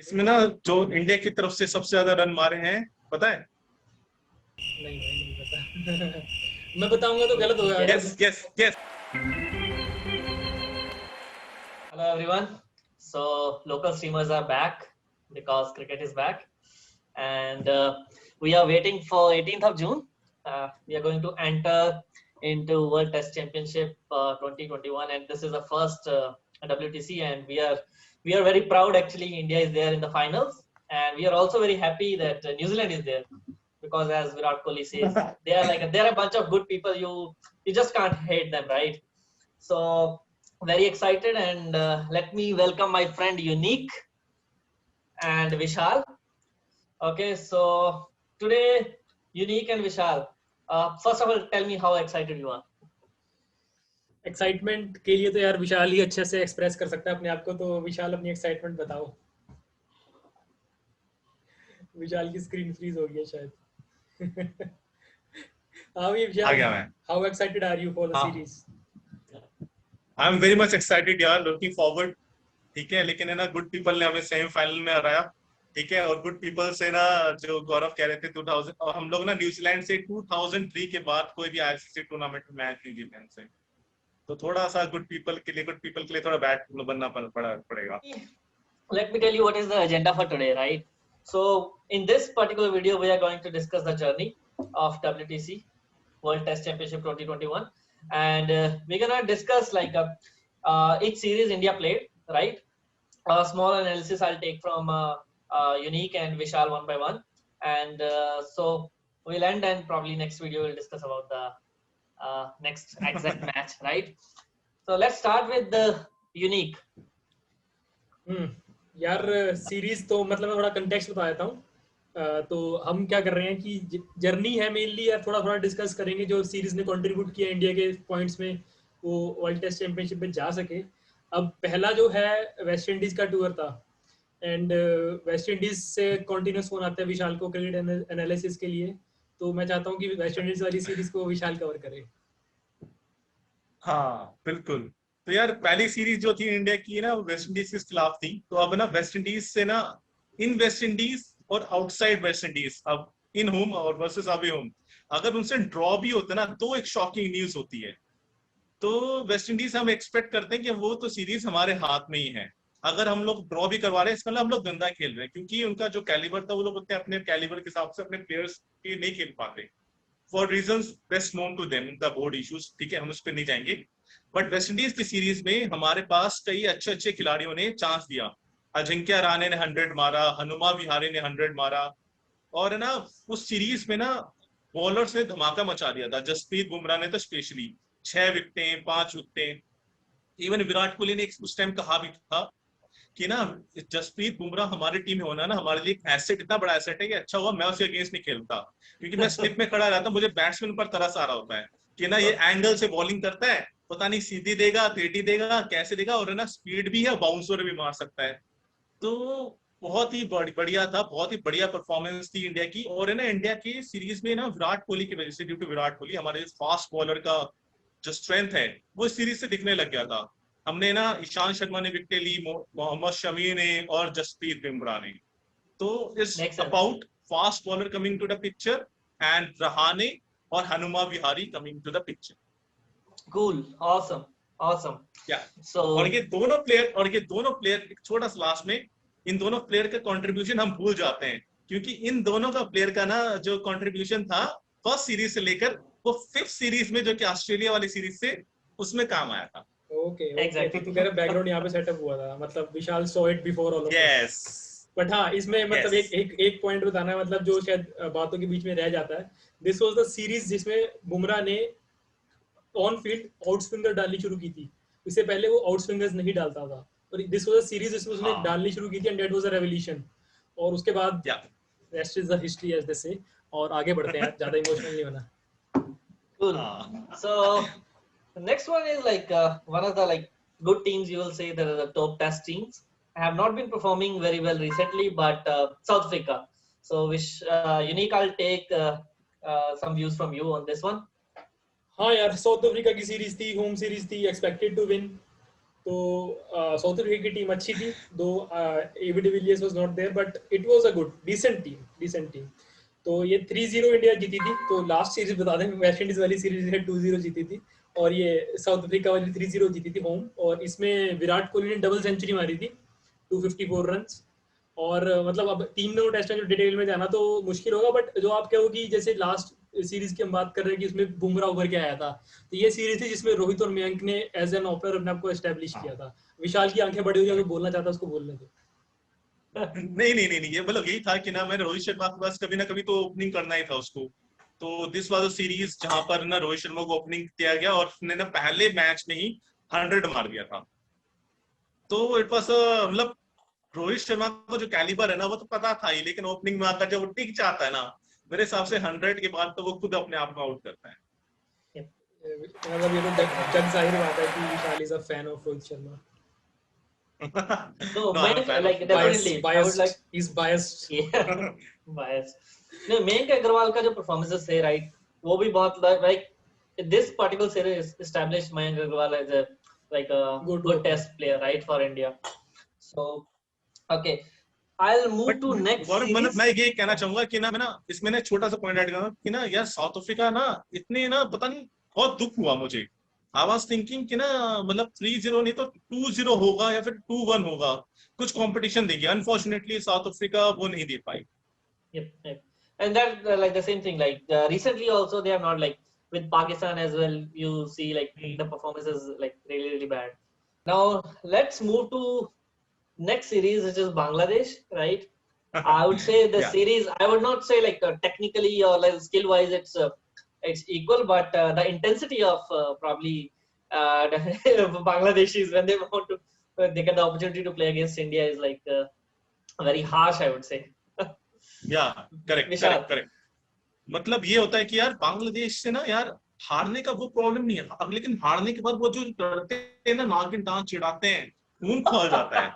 इसमें ना जो इंडिया की तरफ से सबसे ज्यादा रन मारे हैं पता है? नहीं भाई नहीं पता। मैं बताऊंगा तो गलत होगा अगर। Guess guess guess. Hello everyone. So local streamers are back because cricket is back, and we are waiting for 18th of June. We are going to enter into World Test Championship 2021, and this is the first WTC, and we are very proud. Actually, India is there in the finals, and we are also very happy that New Zealand is there because, as Virat Kohli says, they're a bunch of good people. You just can't hate them, right? So very excited, and let me welcome my friend Unique and Vishal. Okay, so today Unique and Vishal, first of all, tell me how excited you are. Excitement के लिए तो यार विशाल ही अच्छे से express कर सकता है अपने आप को, तो विशाल अपनी एक्साइटमेंट बताओ। विशाल की स्क्रीन फ्रीज हो गई है शायद। हाँ ये आ विशाल, गया मैं। How excited are you for the हाँ। Series? I am very much excited यार, लुकिंग फॉरवर्ड। ठीक है, लेकिन है ना गुड पीपल ने हमें सेमीफाइनल में हराया। ठीक है, और गुड पीपल से ना जो गौरव कह रहे थे 2000, और हम लोग ना न्यूजीलैंड से 2003 के बाद कोई भी आईसीसी टूर्नामेंट में मैच नहीं जीते हमसे। तो थोड़ा सा गुड पीपल के लिए थोड़ा बैड बनना पड़ेगा। Let me tell you what is the agenda for today, right? So in this particular video, we are going to discuss the journey of WTC World Test Championship 2021, and we're gonna discuss like each series India played, right? A small analysis I'll take from Unique and Vishal one by one, and so we'll end, and probably next video we'll discuss about the next exact match, right? So let's start with the Unique. यार series तो मतलब मैं थोड़ा context बता देता हूँ। तो हम क्या कर रहे हैं कि जर्नी है मेनली, यार थोड़ा थोड़ा डिस्कस करेंगे जो सीरीज ने कंट्रीब्यूट किया इंडिया के पॉइंट्स में, वो वर्ल्ड टेस्ट चैंपियनशिप में जा सके। अब पहला जो है वेस्ट इंडीज का टूर था, एंड वेस्ट इंडीज से कॉन्टिन्यूस फोन आता है विशाल को क्रिकेट एनालिसिस के लिए। तो मैं चाहता हूँ कि वेस्ट इंडीज वाली सीरीज को विशाल कवर करे। हाँ बिल्कुल। तो यार पहली सीरीज जो थी इंडिया की ना, वो वेस्ट इंडीज के खिलाफ थी। तो अब ना वेस्ट इंडीज से ना, इन वेस्ट इंडीज और आउटसाइड वेस्ट इंडीज, अब इन होम और वर्सेस अवे होम, अगर उनसे ड्रॉ भी होता ना तो एक शॉकिंग न्यूज होती है। तो वेस्ट इंडीज हम एक्सपेक्ट करते हैं कि वो तो सीरीज हमारे हाथ में ही है। अगर हम लोग ड्रॉ भी करवा रहे हैं इसका मतलब हम लोग गंदा खेल रहे हैं, क्योंकि उनका जो कैलिबर था वो लोग उतने अपने कैलिबर के हिसाब से अपने प्लेयर्स के नहीं खेल पाते, for reasons best known to them, उनका बोर्ड इश्यूज। ठीक है, हम उस पर नहीं जाएंगे। बट वेस्ट इंडीज की सीरीज में हमारे पास कई अच्छे अच्छे खिलाड़ियों ने चांस दिया। अजिंक्य रहाणे ने 100 मारा, हनुमा विहारी ने 100 मारा, और है ना उस सीरीज में ना बॉलर्स ने धमाका मचा दिया था। जसप्रीत बुमराह ने तो स्पेशली 6 विकेटें, 5 विकेटें। इवन विराट कोहली ने उस टाइम कहा भी था कि ना जसप्रीत बुमराह हमारी टीम में होना ना हमारे लिए एक एसेट, इतना बड़ा एसेट है कि अच्छा हुआ मैं उसके अगेंस्ट नहीं खेलता, क्योंकि मैं स्लिप में खड़ा रहता, मुझे बैट्समैन पर तरस आ रहा होता है कि ना ये एंगल से बॉलिंग करता है, पता नहीं सीधी देगा, टेढ़ी देगा, कैसे देगा, और है ना स्पीड भी है, बाउंसर भी मार सकता है। तो बहुत ही बढ़िया था, बहुत ही बढ़िया परफॉर्मेंस थी इंडिया की। और है ना इंडिया की सीरीज में ना विराट कोहली की वजह से, ड्यू टू विराट कोहली, हमारे फास्ट बॉलर का जो स्ट्रेंथ है वो सीरीज से दिखने लग गया था। हमने ना ईशांत शर्मा ने विकेट ली, मोहम्मद शमी ने और जसप्रीत बुमराह ने। तो it's about fast bowler coming to the picture and Rahane और Hanuma Vihari coming to the picture. Cool, awesome. या So और ये दोनों प्लेयर एक छोटा सा लास्ट में, इन दोनों प्लेयर का कंट्रीब्यूशन हम भूल जाते हैं, क्योंकि इन दोनों का प्लेयर का ना जो कंट्रीब्यूशन था फर्स्ट सीरीज से लेकर वो 5th सीरीज में, जो कि ऑस्ट्रेलिया वाली सीरीज से, उसमें काम आया था। Okay Exactly. तो तू कह रहा बैकग्राउंड यहाँ पे सेटअप हुआ था, मतलब Vishal saw it before all of us. Yes. But हाँ इसमें मतलब Yes. एक पॉइंट बताना है, मतलब जो शायद बातों के बीच में रह जाता है। दिस वाज द सीरीज जिसमें बुमराह ने ऑन फील्ड आउट स्विंगर डालनी शुरू की थी। इससे पहले वो आउट स्विंगर्स नहीं डालता था, और दिस वाज अ सीरीज जिसमें उसने हाँ। डालनी शुरू की थी, and that was a revolution. और उसके बाद या rest is the history as they say. और आगे बढ़ते हैं, ज्यादा इमोशनल नहीं होना। cool. So the next one is like one of the like good teams. You will say that are the top test teams. Have not been performing very well recently, but South Africa. So which Unique, I'll take some views from you on this one. हाँ यार, South Africa की series थी, home series थी, expected to win. तो South Africa की team अच्छी थी, though AB de Villiers was not there, but it was a good decent team. तो ये 3-0 इंडिया जीती थी। तो लास्ट सीरीज बता दें, वेस्ट इंडीज वाली सीरीज है 2-0 जीती थी, और ये साउथ अफ्रीका वाली 3-0 जीती थी होम। और इसमें विराट कोहली ने डबल सेंचुरी मारी थी, 254 रन्स। और मतलब अब 3 टेस्ट में जो डिटेल में जाना तो मुश्किल होगा, बट जो आप कहो कि जैसे लास्ट सीरीज की हम बात कर रहे हैं कि उसमें बुमराह उभर के आया था, तो ये सीरीज थी जिसमें रोहित और मयंक ने एज एन ओपनर अपने आप को एस्टेब्लिश किया था। विशाल की आंखें बड़ी हुई, अगर बोलना चाहता उसको बोलने दो। नहीं, ये मतलब यही था कि ना मैंने रोहित शर्मा के पास कभी ना कभी तो ओपनिंग करना ही था उसको। तो दिस वाज अ सीरीज जहां पर ना रोहित शर्मा को ओपनिंग किया गया और उसने ना पहले मैच में ही 100 मार दिया था। तो इट वाज मतलब रोहित शर्मा का जो कैलिबर है ना वो तो पता था ही, लेकिन ओपनिंग में आकर जब वो टिक जाता है ना, मेरे हिसाब से 100 के बाद तो वो खुद अपने आप में आउट करता है। मतलब ये तो जग जाहिर बात है कि Vishal is a fan of Rohit Sharma. No, No, I'm a Mayank, fan of like definitely, I would like, he's biased. yeah, biased. No, Mayank Agarwal का जो performances है, right, वो भी बहुत like this particular series established Mayank Agarwal as a like a good test player, right, for India. So, okay, I'll move but to next गौरव मतलब series. मैं ये कहना चाहूंगा कि ना मैं ना इसमें ना छोटा सा पॉइंट ऐड करूंगा कि ना यार साउथ अफ्रीका ना इतने ना पता नहीं, बहुत दुख हुआ मुझे। आई वाज थिंकिंग कि ना मतलब 3-0 नहीं तो 2-0 होगा या फिर 2-1 होगा, कुछ कंपटीशन देगी। अनफॉर्चुनेटली साउथ अफ्रीका वो नहीं दे पाई। Yep. And that like the same thing. Like recently, also they have not like with Pakistan as well. You see like the performance is like really bad. Now let's move to next series, which is Bangladesh, right? I would say the Yeah. series. I would not say like technically or like skill wise, it's equal, but the intensity of probably Bangladeshis when they want to they get the opportunity to play against India is like very harsh, I would say. या correct. मतलब ये होता है कि यार बांग्लादेश से ना यार हारने का वो प्रॉब्लम नहीं है, अब लेकिन हारने के बाद वो जो करते हैं ना, नागिन डांस चिढ़ाते हैं, खून खौल जाता है।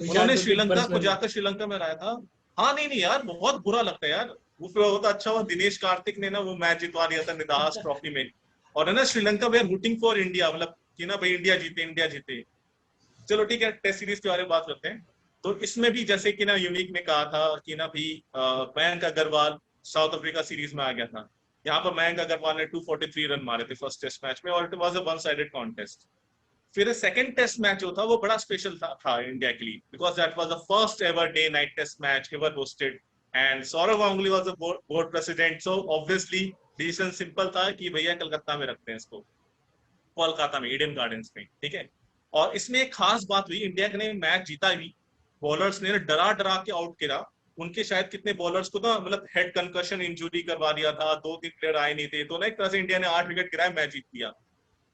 उन्होंने श्रीलंका को जाकर श्रीलंका में रहा था। हाँ नहीं यार बहुत बुरा लगता है यार। वो फिर होता अच्छा हुआ दिनेश कार्तिक ने ना वो मैच जितवा दिया था निदास ट्रॉफी में। और है ना श्रीलंका वे आर रूटिंग फॉर इंडिया, मतलब कि ना भाई इंडिया जीते। चलो ठीक है, टेस्ट सीरीज के बारे में बात करते हैं। तो इसमें भी जैसे कि ना यूनिक ने कहा था कि ना भी Mayank Agarwal South Africa series में आ गया था। यहाँ पर मयंक अग्रवाल ने 243 रन मारे थे फर्स्ट टेस्ट मैच में, और it was a one sided contest. फिर सेकंड टेस्ट मैच जो था वो बड़ा स्पेशल था इंडिया के लिए, because that was the first ever day night test match ever hosted, and Sourav Ganguly was the board president. So obviously decision simple था कि भैया कलकत्ता में रखते हैं इसको, कोलकाता में ईडन गार्डन्स में, ठीक है। और इसमें एक खास बात हुई, इंडिया ने मैच जीता भी, बॉलर्स ने डरा के आउट किया। उनके शायद कितने बॉलर्स को ना मतलब हेड कंकशन इंजुरी करवा दिया था, 2-3 प्लेयर आए नहीं थे, तो ना एक तरह से इंडिया ने 8 विकेट गिराए, मैच जीत लिया।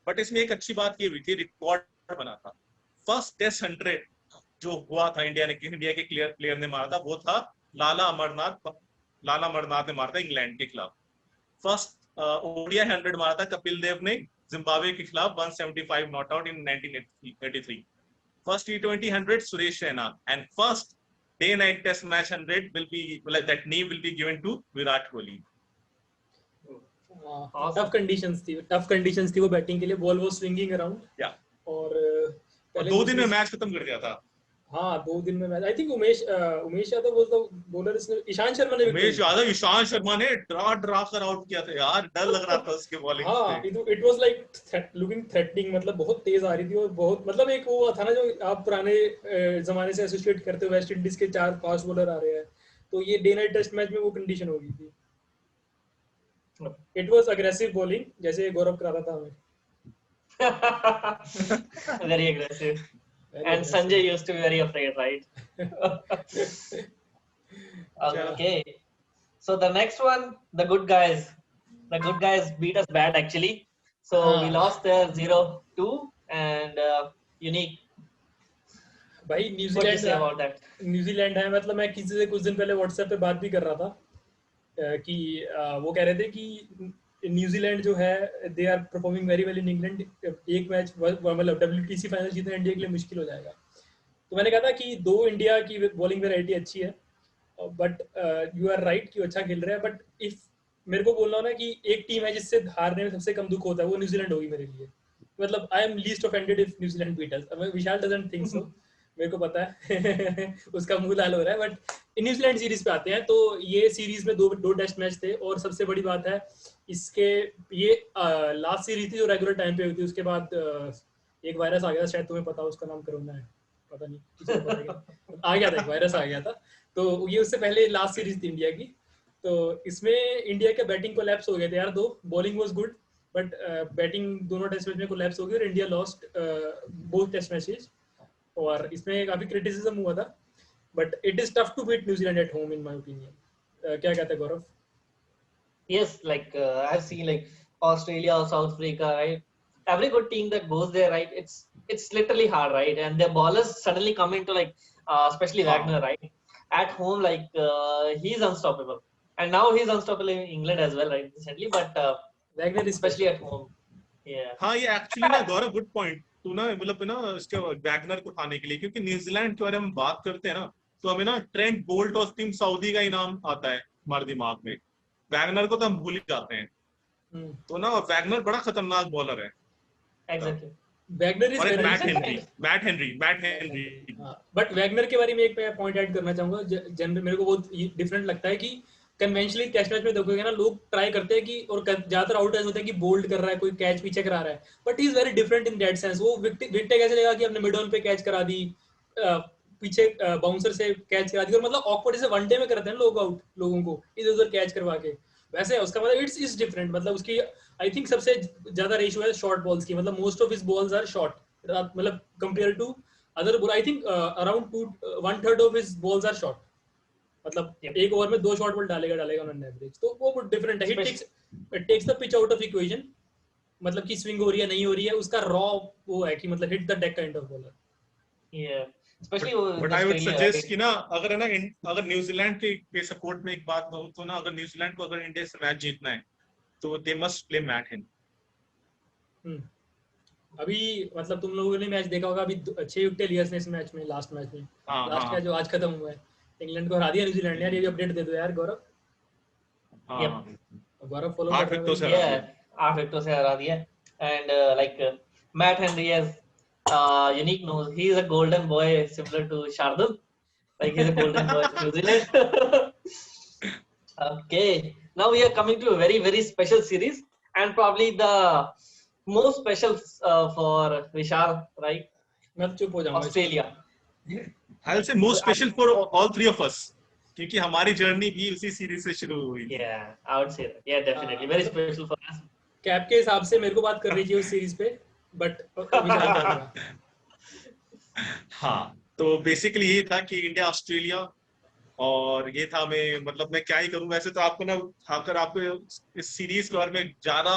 बट इसमें एक अच्छी बात ये हुई थी, रिकॉर्ड बना था। फर्स्ट टेस्ट 100 जो हुआ था इंडिया के प्लेयर ने मारा था, वो था लाला अमरनाथ ने मारा था इंग्लैंड के खिलाफ। फर्स्ट ओडीआई 100 मारा था कपिल देव ने जिम्बाब्वे के खिलाफ 175 not out in 1983। First T20 100 Suresh Raina, and first day night test match 100 will be like that name will be given to Virat Kohli. Tough conditions थी वो बैटिंग के लिए, बॉल वो स्विंगिंग अराउंड। और पहले 2 दिन में मैच खत्म कर दिया था। हाँ 2 दिन में match. I think Umesh Yadav was the bowler, इसने ईशांत शर्मा ने डरा कर आउट किया था यार, डर लग रहा था उसके बॉलिंग से। हाँ it was like looking threatening, मतलब बहुत तेज आ रही थी और बहुत मतलब एक वो था ना जो आप पुराने जमाने से एसोसिएट करते हो, वेस्ट इंडीज के 4 फास्ट बॉलर आ रहे हैं, तो ये डे नाइट टेस्ट मैच में वो कंडीशन हो गई थी। इट वाज अग्रेसिव बॉलिंग जैसे गौरव करा था हमें। Very aggressive. And Sanjay used to be very afraid, right? Okay. So the next one, the good guys beat us bad actually. So we lost there 0-2 and Unique. भाई New Zealand है, मतलब मैं किसी से कुछ दिन पहले व्हाट्सएप पे बात भी कर रहा था कि वो कह रहे थे कि न्यूजीलैंड जो है they are performing very well in England, एक मैच मतलब WTC फाइनल जीतना इंडिया के लिए मुश्किल हो जाएगा। तो मैंने कहा था कि 2 इंडिया की बॉलिंग वैरायटी अच्छी है, बट यू आर राइट कि अच्छा खेल रहा है, बट इफ मेरे को बोलना हो ना कि एक टीम है जिससे हारने में सबसे कम दुख होता है वो न्यूजीलैंड होगी मेरे लिए। मतलब I am least offended if New Zealand beat us. Vishal doesn't think so, मेरे को पता है उसका मुंह लाल हो रहा है। बट न्यूजीलैंड सीरीज पे आते हैं, तो ये सीरीज में दो टेस्ट मैच थे, और सबसे बड़ी बात है इसके, ये लास्ट सीरीज थी जो रेगुलर टाइम पे हुई थी। उसके बाद एक वायरस आ गया था, शायद तुम्हें पता हो, उसका नाम कोरोना है, पता नहीं किसी को पता है आ गया था, एक वायरस आ गया था। तो ये उससे पहले लास्ट सीरीज थी इंडिया की। तो इसमें इंडिया के बैटिंग कोलैप्स हो गए थे यार, दो bowling was good but batting दोनों टेस्ट मैच में कोलैप्स हो गई, और India lost both test matches. और इसमें काफी क्रिटिसिज्म हुआ था, but it is tough to beat New Zealand at home in my opinion. क्या कहते हैं Gaurav? Yes, like I've seen like Australia or South Africa, right? Every good team that goes there, right? It's literally hard, right? And their ballers suddenly come into like, especially Wagner, right? At home, like he's unstoppable, and now he's unstoppable in England as well, right? Recently, but Wagner especially at home, yeah. हाँ, ये actually ना गौरव good point तू ना, मतलब ना इसके Wagner को उठाने के लिए, क्योंकि न्यूजीलैंड के बारे में हम बात करते हैं ना, तो हमें ना ट्रेंट बोल्ट और टीम सऊदी का ही नाम आता है हमारे दिमाग में। वैगनर को तो हम भूल ही जाते हैं। तो ना वैगनर बड़ा खतरनाक बॉलर है। Exactly. वैगनर इज और एक very Matt Henry. But Wagner के बारे में एक पॉइंट ऐड करना चाहूंगा। जनरल मेरे को बहुत डिफरेंट लगता है कि कन्वेंशनली टेस्ट मैच में देखोगे ना, लोग ट्राई करते हैं कि, और ज्यादातर आउट होता है कि बोल्ड कर रहा है, कोई कैच पीछे करा रहा है, but he is very different in that sense. वो विकेट कैसे लेगा कि अपने मिड ऑन पे कैच करा दी, पीछे बाउंसर से कैच करा दी, और मतलब ऑकवर्ड जैसे वनडे में करते हैं लोग आउट लोगों को इधर उधर कैच करवा के, वैसे उसका मतलब इट्स इज डिफरेंट। मतलब उसकी आई थिंक सबसे ज्यादा रेशियो है शॉर्ट बॉल्स की, मतलब most of his balls are short, मतलब compare to other bowler. I think around 1/3 of his balls are short, मतलब एक ओवर में 2 शॉर्ट बॉल डालेगा ऑन एवरेज। तो वो डिफरेंट है, it takes the pitch out of equation, मतलब कि स्विंग हो रही है नहीं हो रही है, उसका रॉ वो है कि मतलब hit the deck kind of bowler. Yeah, especially but in I would Australia, suggest right? कि ना, अगर है ना अगर न्यूजीलैंड के सपोर्ट में एक बात कहूँ तो ना, अगर न्यूजीलैंड को अगर इंडिया से मैच जीतना है तो they must play Matt Henry. अभी मतलब तुम लोगों ने मैच देखा होगा, अभी 6 विकेट लिया इसने इस मैच में, लास्ट मैच में, लास्ट का जो आज खत्म हुआ है, इंग्लैंड को हरा दिया न्यूजीलैंड ने यार। ये भी अपडेट दे दो यार गौरव। Yep. गौरव फॉलो कर 8 रहा है विकेटों से भाई। हरा Yeah, दिया। 8 विकेटों से हरा दिया। And like Matt Henry has unique nose. He is a golden boy similar to Shardul. Like he's a golden boy of New Zealand. Okay, now we are coming to a very very special series, and probably the most special for Vishal, right? मैं तो चुप हो जाऊंगा इसमें। Australia. I will say most special for all three of us, क्योंकि हमारी journey भी उसी सीरीज से शुरू हुई। Yeah, I would say that. Yeah, definitely very special for us. Cap के हिसाब से मेरे को बात करनी चाहिए उस सीरीज पे, बट विशाल करेगा। हाँ, तो बेसिकली ये था कि इंडिया ऑस्ट्रेलिया, और ये था मैं, मतलब मैं क्या ही करूं। वैसे तो आपको ना, अगर आपको इस सीरीज के बारे में ज्यादा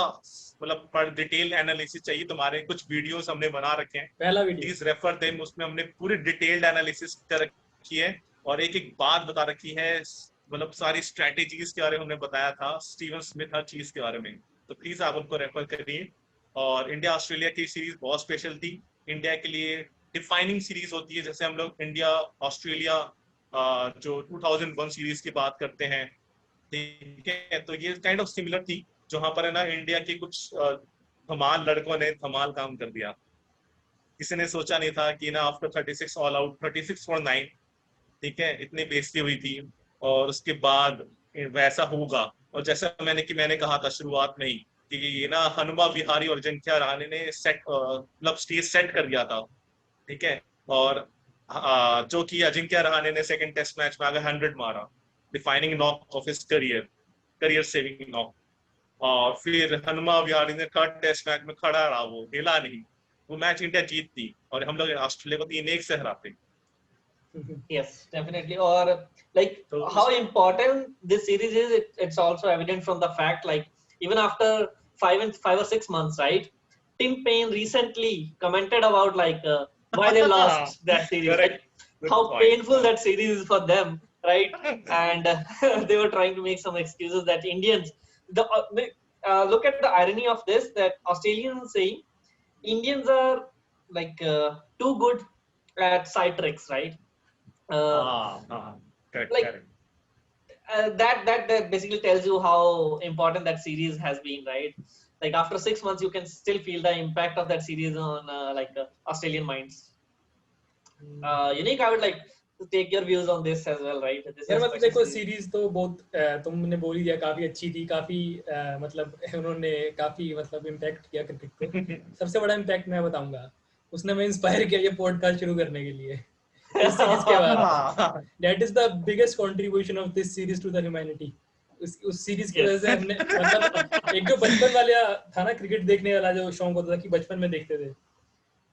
मतलब पर डिटेल एनालिसिस चाहिए, तुम्हारे कुछ वीडियोस हमने बना रखे हैं, पहला वीडियो प्लीज रेफर देम। उसमें हमने पूरी डिटेल्ड एनालिसिस कर रखी है, और एक एक बात बता रखी है, मतलब सारी स्ट्रेटेजीज के बारे में हमने बताया था, स्टीवन स्मिथ हर चीज के बारे में। तो प्लीज आप उनको रेफर करिए। और इंडिया ऑस्ट्रेलिया की सीरीज बहुत स्पेशल थी, इंडिया के लिए डिफाइनिंग सीरीज होती है। जैसे हम लोग इंडिया ऑस्ट्रेलिया जो 2001 सीरीज की बात करते हैं, ठीक है, तो ये काइंड ऑफ सिमिलर थी, जहां पर है ना इंडिया के कुछ धमाल लड़कों ने धमाल काम कर दिया। किसी ने सोचा नहीं था कि ना आफ्टर 36 ऑल आउट, 36 फॉर 9, ठीक है, इतनी बेइज्जती हुई थी, और उसके बाद वैसा होगा। और जैसा मैंने कहा था शुरुआत में ही कि ये ना हनुमा विहारी और अजिंक्य रहाणे ने सेट मतलब स्टेज सेट कर दिया था, ठीक है। और जो कि अजिंक्य रहाणे ने सेकंड टेस्ट मैच में आगे 100 मारा, defining knock off his career saving knock. और फिर हनुमा विहारी ने थर्ड टेस्ट मैच में खड़ा रहा, वो हिला नहीं, वो मैच इंडिया जीतती और हम लोग ऑस्ट्रेलिया को 3-1 से हराते। Yes, definitely. Or like how important this series is, it's also evident from the fact, like even after 5 or 6 months, right? Tim Payne recently commented about like why they lost that series, like how painful that series is for them, right? And they were trying to make some excuses that Indians. Look at the irony of this, that Australians saying Indians are like too good at side tricks, right? Correct, Like correct. that basically tells you how important that series has been, right? like after 6 months you can still feel the impact of that series on Australian minds. Unique, I would like to take your views on this as well, right? This यार is मतलब special देखो series. Series तो बहुत तुमने बोल ही दिया, काफी अच्छी थी, काफी मतलब उन्होंने काफी मतलब इम्पैक्ट किया क्रिकेट को। सबसे बड़ा इम्पैक्ट मैं बताऊंगा, उसने मैं इंस्पायर किया ये पॉडकास्ट शुरू करने के लिए इस सीरीज के बाद। That is the biggest contribution of this series to the humanity. उस सीरीज की वजह से हमने मतलब एक जो बचपन वाला था ना क्रिकेट देखने वाला जो शौक होता था कि बचपन में देखते थे,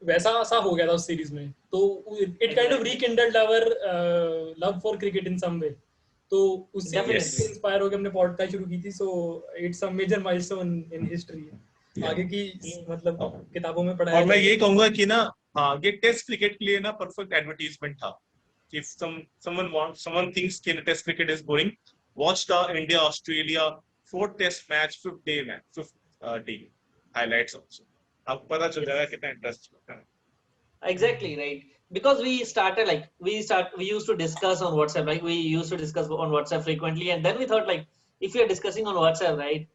वैसा सा हो गया था उस सीरीज में। तो it kind of rekindled our love for cricket in some way. तो उससे इंस्पायर होकर हमने पॉडकास्ट शुरू की थी। So it's a major milestone in history. आगे की मतलब किताबों में पढ़ाया। और मैं ये कहूंगा कि ना हाँ, ये टेस्ट क्रिकेट के लिए ना परफेक्ट एडवर्टाइजमेंट था कि someone thinks कि test cricket is boring, watch the India Australia 4th test match 5th day highlights also. आपको पता चल जाएगा कितना इंटरेस्ट है। Exactly, right. Because we used to discuss on WhatsApp, like we used to discuss on WhatsApp frequently, and then we thought like, if we are discussing on WhatsApp, right,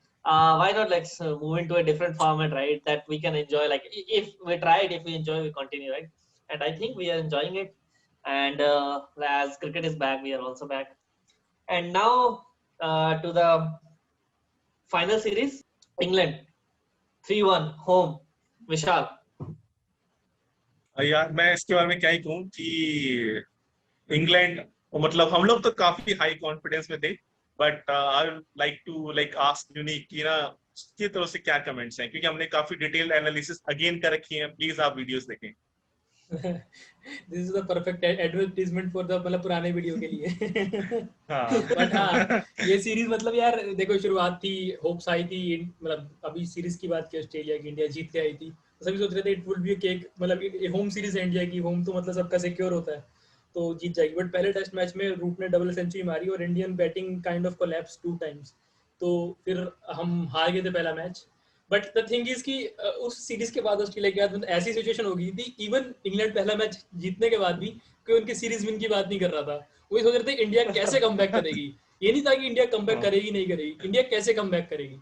why not let's move into a different format, right, that we can enjoy. Like if we try it, if we enjoy, we continue, right? And I think we are enjoying it. And as cricket is back, we are also back. And now to the final series, England 3-1 home. Vishal. यार मैं इसके बारे में क्या ही कहूँ कि England मतलब हम लोग तो काफी हाई कॉन्फिडेंस में थे, but I would like to ask unique कि ना उसकी तरफ से क्या कमेंट्स हैं, क्योंकि हमने काफी डिटेल एनालिसिस अगेन कर रखी है। प्लीज आप वीडियोस देखें। This is the perfect advertisement for the मतलब पुराने वीडियो के लिए। हाँ बट हाँ ये सीरीज मतलब यार देखो शुरुआत थी, होप्स आई थी, मतलब अभी सीरीज की बात की ऑस्ट्रेलिया की, इंडिया जीत के आई थी, तो सभी सोच रहे थे इट वुड बी केक, मतलब होम सीरीज है इंडिया की, होम तो मतलब सबका सिक्योर होता है तो जीत जाएगी। बट पहले टेस्ट मैच में रूट ने डबल सेंचुरी मारी और Indian batting kind of collapse 2 times, तो फिर हम हार गए थे पहला match. But the thing is कि उस सीरीज के बाद ऑस्ट्रेलिया के बाद ऐसी सिचुएशन हो गई थी, इवन इंग्लैंड पहला मैच जीतने के बाद भी कोई उनकी सीरीज विन की बात नहीं कर रहा था। वही सोच रहे थे इंडिया कैसे कमबैक करेगी, ये नहीं था कि इंडिया कमबैक करेगी नहीं करेगी, इंडिया कैसे कमबैक करेगी।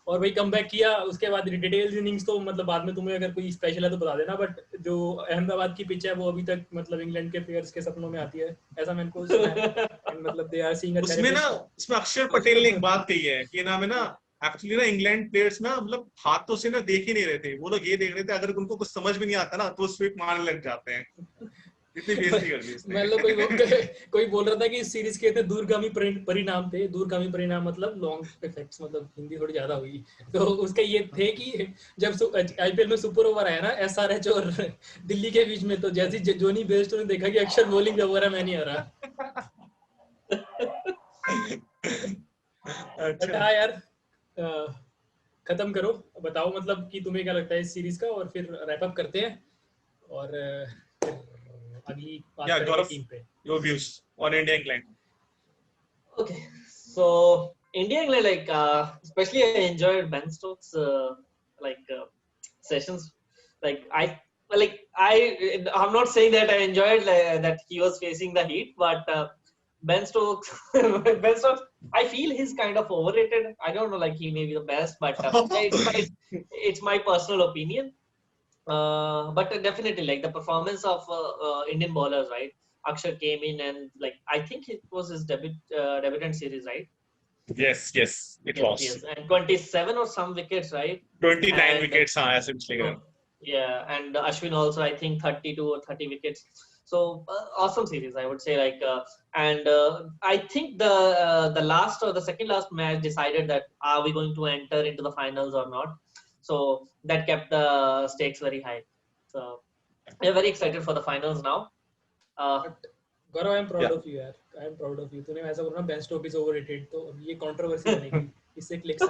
और वही कमबैक किया। उसके बाद डिटेल्स इनिंग्स तो मतलब बाद में तुम्हें अगर कोई स्पेशल है तो बता देना, बट जो अहमदाबाद की पिच है वो अभी तक मतलब इंग्लैंड के प्लेयर्स के सपनों में आती है, ऐसा मैंने को सुना है। मतलब दे आर सीइंग उसमें ना उसमें अक्षर पटेल ने एक बात कही है कि नाम है ना एक्चुअली ना इंग्लैंड प्लेयर्स ना मतलब हाथों से ना देख ही नहीं रहे थे, वो लोग ये देख रहे थे अगर उनको कुछ समझ भी नहीं आता ना तो स्वीप मारने लग जाते हैं। इतनी बेइज्जती कर दी उसने। मतलब कोई बोल रहा था कि इस सीरीज के इतने दूरगामी परिणाम थे, दूरगामी परिणाम मतलब लॉन्ग इफेक्ट्स, मतलब हिंदी थोड़ी ज्यादा हुई, तो उसके ये थे कि जब आईपीएल में सुपर ओवर आया ना एसआरएच और दिल्ली के बीच में, तो जैसे जोनी बेयरस्टो ने देखा कि अक्षर बॉलिंग जब हो रहा है मैं नहीं आ रहा। अच्छा हाँ यार खत्म करो, बताओ मतलब कि तुम्हें क्या लगता है इस सीरीज का, और फिर रैप अप करते हैं और अगली बात करेंगे टीम पे। Your views on India England. Okay, so India England, like especially I enjoyed Ben Stokes sessions. I'm not saying that I enjoyed that he was facing the heat, but Ben Stokes I feel he's kind of overrated. I don't know, like he may be the best, but it's my personal opinion. But definitely like the performance of Indian bowlers, right? Akshar came in and like I think it was his debutant series, right? Yes, it was. Yes, and 27 or some wickets, right? 29 wickets, essentially. Yeah, and Ashwin also I think 32 or 30 wickets. So awesome series, I would say. Like I think the last or the second last match decided that are we going to enter into the finals or not. So that kept the stakes very high. So we are very excited for the finals now. Gaurav, I am proud of you, यार. I am proud of you. तूने ऐसा बोला ना Ben Stokes is overrated, तो ये controversy बनेगी. इससे clicks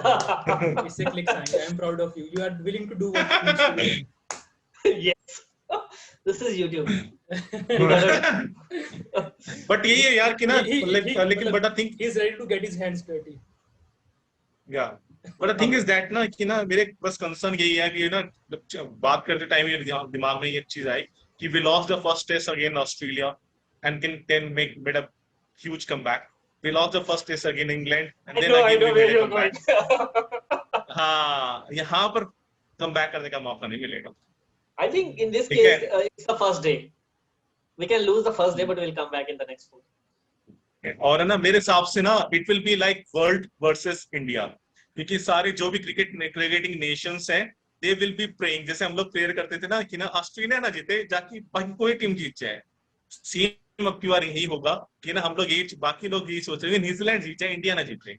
आएंगे. I am proud of you. You are willing to do what needs to be done. Yes. This is YouTube. But यही है यार कि ना लेकिन but I think he is ready to get his hands dirty. Yeah. But the thing is that ना कि ना मेरे बस कंसर्न यही है कि ना बात करते टाइम ये दिमाग में ये चीज आई कि we lost the first test against Australia and can made a huge comeback. We lost the first test against England and then again we made a comeback. हाँ यहाँ पर कम बैक करने का मौका नहीं मिलेगा। I think in this ठीक case, है। it's the first day. We can lose the first day, but we'll come back in the next 4. और है ना मेरे हिसाब से ना it will be like world versus India, क्योंकि सारे जो भी क्रिकेटिंग नेशंस हैं दे विल बी प्रेइंग, जैसे हम लोग प्रेयर करते थे ना कि ना ऑस्ट्रेलिया ना जीते जाके बाकी कोई टीम जीत जाए, सेम अब की बार यही होगा कि ना हम लोग ये बाकी लोग यही सोच रहे हैं न्यूजीलैंड जीत जाए इंडिया ना जीते।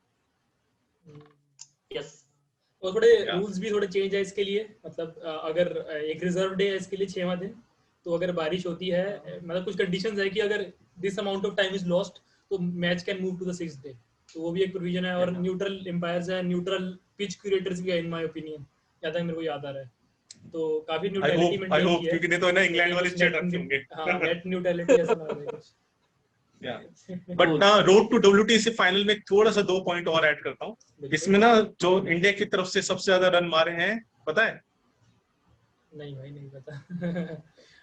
Yes. और थोड़े Yeah. रूल्स भी थोड़े चेंज है इसके लिए, मतलब अगर एक रिजर्व डे है इसके लिए 6वां दिन, तो अगर बारिश होती है, मतलब कुछ कंडीशंस है कि अगर this amount of time is lost तो match can move to the 6th day, तो वो भी एक प्रोविजन है। और न्यूट्रल एम्पायर्स है, न्यूट्रल पिच क्यूरेटर्स भी है इन माय ओपिनियन, जहाँ तक मेरे को याद आ रहा है, तो काफी न्यूट्रलिटी आई मेंटेन होप की है। क्योंकि नहीं तो ना इंग्लैंड वाले चिढ़ रखे होंगे। हां, नेट न्यूट्रलिटी ऐसा ना हो कुछ। बट ना रोड टू WTC फाइनल में थोड़ा सा 2 पॉइंट और ऐड करता हूँ, इसमें ना जो इंडिया की तरफ से सबसे ज्यादा रन मारे हैं पता है? नहीं भाई नहीं पता।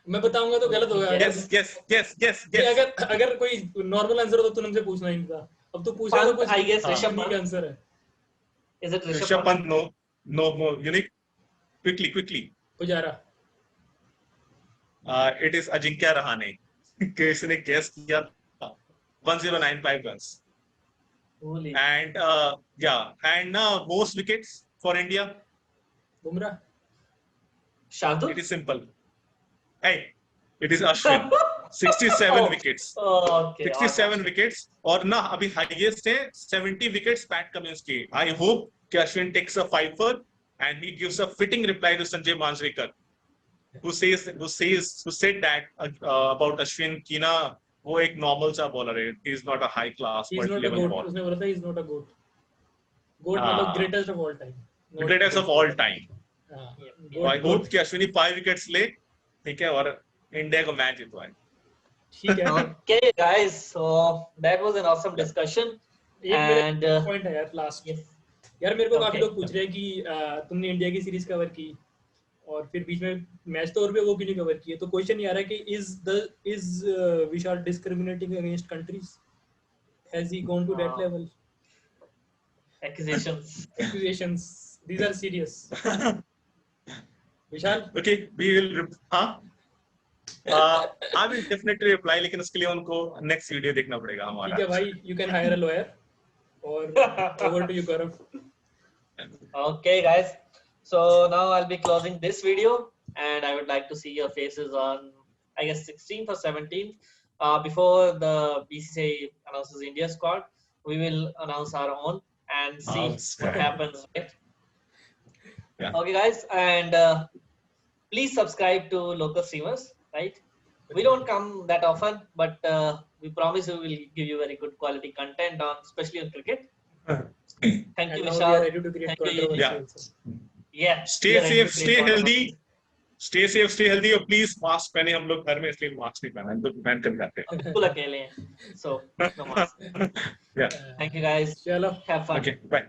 मैं बताऊंगा तो गलत होगा। Guess. अगर कोई नॉर्मल आंसर हो तो तुमसे पूछना ही नहीं था, अब तो पूछा तो कुछ I guess Rishabh unique Pant. Answer है। Is it Rishabh Rishabh Pant? Pant no unique quickly Pujara. It is Ajinkya Rahane किसी ने गेस किया था 1095 runs Holy. And and most wickets for India Bumrah. Shardul? It is simple, it is Ashwin 67 wickets, Okay. 67 wickets और ना अभी highest है 70 wickets PAT Cummins के। I hope कि Ashwin takes a fifer and he gives a fitting reply to Sanjay Manjrekar who said that about Ashwin कि ना वो एक नॉर्मल सा बॉलर है, he is not a high class he is not a level goat, bowler, उसने बोला था ही इज नॉट अ गोट। गोट मतलब greatest of all time, the greatest of all time। So I hope कि अश्विनी 5 विकेट्स ले, ठीक है, और इंडिया को मैच जितवाए। ठीक है। Okay, guys. So that was an awesome discussion. एक And मेरा पॉइंट है यार लास्ट। yes. यार मेरे को काफी Okay. लोग पूछ रहे हैं कि तुमने इंडिया की सीरीज कवर की और फिर बीच में मैच तो और भी वो क्यों नहीं कवर किए, तो क्वेश्चन ये आ रहा है कि is Vishal discriminating against countries, has he gone to that level? Accusations. Accusations, these are serious. Vishal Okay, we will I will definitely reply, लेकिन उसके लिए उनको नेक्स्ट वीडियो देखना पड़ेगा हमारा। ठीक है भाई, you can hire a lawyer और over to you Gaurav. Okay, guys. So now I'll be closing this video, and I would like to see your faces on, I guess, 16th or 17th. Before the BCCI announces India squad, we will announce our own and see what happens. Right? Yeah. Okay, guys, and please subscribe to Local Streamers. Right? We don't come that often, but we promise we will give you very good quality content on, especially on cricket. Thank And you, now we Vishal. are ready to create Thank you, controversy Yeah. also. Yeah. Stay we are ready safe, to stay create healthy, controversy. stay healthy और please mask पहने। हम लोग घर में इसलिए mask नहीं पहना, तो पहन कर जाते हैं। बिल्कुल अकेले हैं, so no mask. Yeah. Thank you, guys. चलो Have fun. Okay, bye.